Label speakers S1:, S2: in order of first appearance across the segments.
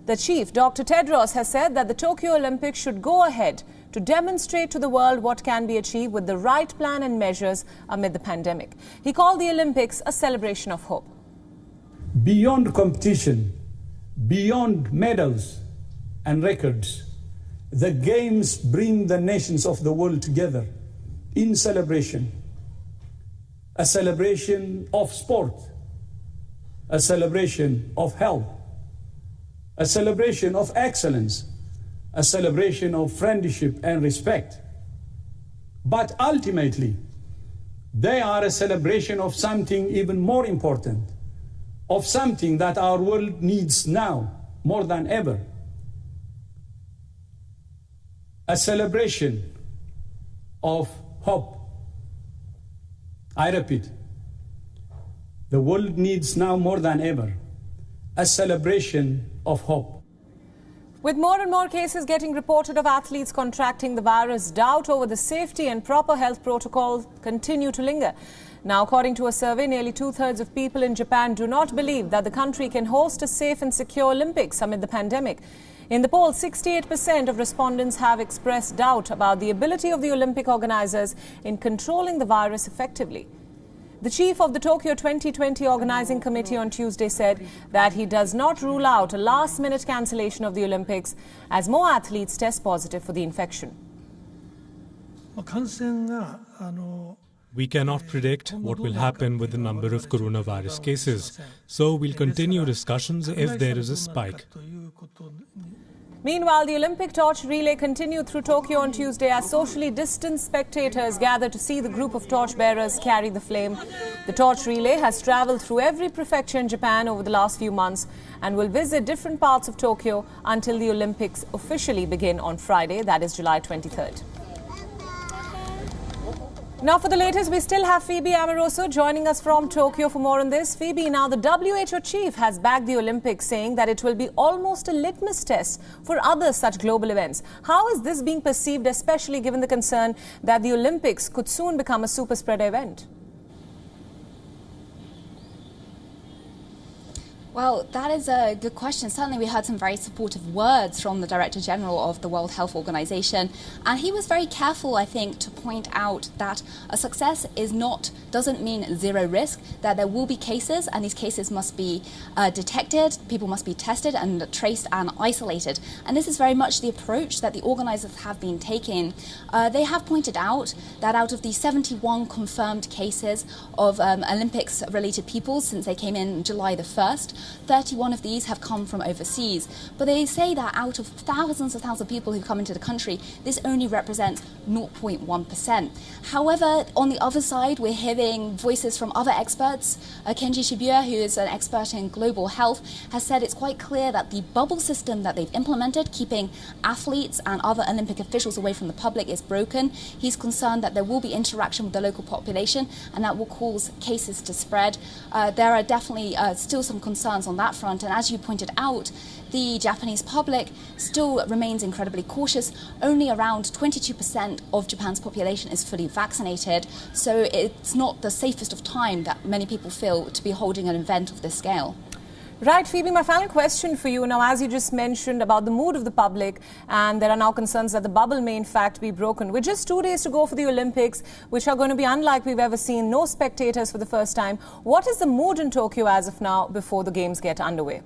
S1: The Chief Dr Tedros has said that the Tokyo Olympics should go ahead to demonstrate to the world what can be achieved with the right plan and measures amid the pandemic. He called the Olympics a celebration of hope.
S2: Beyond competition, beyond medals and records, the Games bring the nations of the world together in celebration. A celebration of sport, a celebration of health, a celebration of excellence, a celebration of friendship and respect. But ultimately, they are a celebration of something even more important, of something that our world needs now more than ever. A celebration of hope. I repeat, the world needs now more than ever a celebration of hope.
S1: With more and more cases getting reported of athletes contracting the virus, doubt over the safety and proper health protocols continue to linger. Now, according to a survey, nearly two-thirds of people in Japan do not believe that the country can host a safe and secure Olympics amid the pandemic. In the poll, 68% of respondents have expressed doubt about the ability of the Olympic organizers in controlling the virus effectively. The chief of the Tokyo 2020 Organizing Committee on Tuesday said that he does not rule out a last-minute cancellation of the Olympics as more athletes test positive for the infection.
S3: We cannot predict what will happen with the number of coronavirus cases, so we'll continue discussions if there is a spike.
S1: Meanwhile, the Olympic torch relay continued through Tokyo on Tuesday as socially distanced spectators gathered to see the group of torchbearers carry the flame. The torch relay has travelled through every prefecture in Japan over the last few months and will visit different parts of Tokyo until the Olympics officially begin on Friday, that is July 23rd. Now for the latest, we still have Phoebe Amoroso joining us from Tokyo for more on this. Phoebe, now the WHO chief has backed the Olympics, saying that it will be almost a litmus test for other such global events. How is this being perceived, especially given the concern that the Olympics could soon become a super spreader event?
S4: Well, that is a good question. Certainly we heard some very supportive words from the Director General of the World Health Organization, and he was very careful, I think, to point out that a success doesn't mean zero risk, that there will be cases, and these cases must be detected, people must be tested and traced and isolated. And this is very much the approach that the organizers have been taking. They have pointed out that out of the 71 confirmed cases of Olympics-related people since they came in July the 1st, 31 of these have come from overseas. But they say that out of thousands of people who come into the country, this only represents 0.1%. However, on the other side, we're hearing voices from other experts. Kenji Shibuya, who is an expert in global health, has said it's quite clear that the bubble system that they've implemented, keeping athletes and other Olympic officials away from the public, is broken. He's concerned that there will be interaction with the local population and that will cause cases to spread. There are definitely still some concerns on that front, and as you pointed out, the Japanese public still remains incredibly cautious. Only around 22% of Japan's population is fully vaccinated, so it's not the safest of time that many people feel to be holding an event of this scale.
S1: Right, Phoebe, my final question for you. Now, as you just mentioned about the mood of the public, and there are now concerns that the bubble may in fact be broken. With just 2 days to go for the Olympics, which are going to be unlike we've ever seen, no spectators for the first time, what is the mood in Tokyo as of now before the games get underway?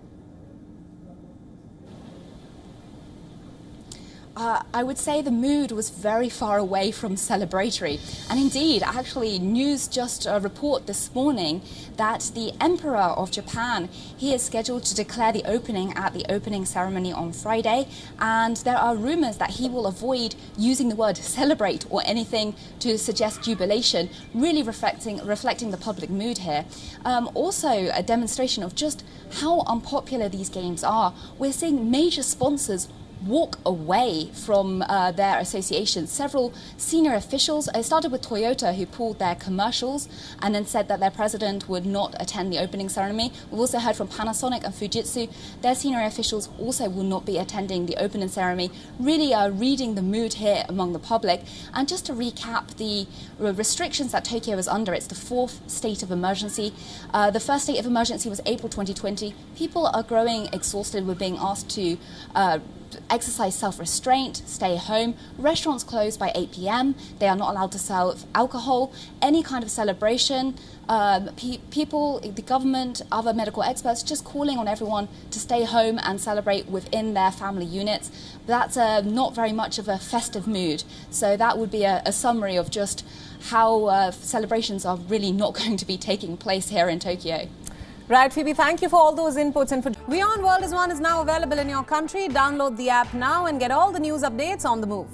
S4: I would say the mood was very far away from celebratory. And indeed, actually, news just report this morning that the Emperor of Japan, he is scheduled to declare the opening at the opening ceremony on Friday. And there are rumors that he will avoid using the word celebrate or anything to suggest jubilation, really reflecting the public mood here. Also, a demonstration of just how unpopular these games are. We're seeing major sponsors walk away from their association. Several senior officials, it started with Toyota, who pulled their commercials and then said that their president would not attend the opening ceremony. We've also heard from Panasonic and Fujitsu. Their senior officials also will not be attending the opening ceremony, really reading the mood here among the public. And just to recap the restrictions that Tokyo is under, it's the fourth state of emergency. The first state of emergency was April 2020. People are growing exhausted with being asked to exercise self-restraint, stay home. Restaurants close by 8 p.m. They are not allowed to sell alcohol. Any kind of celebration, people, the government, other medical experts just calling on everyone to stay home and celebrate within their family units. That's not very much of a festive mood. So that would be a summary of just how celebrations are really not going to be taking place here in Tokyo.
S1: Right, Phoebe, thank you for all those inputs. And for WION World is now available in your country. Download the app now and get all the news updates on the move.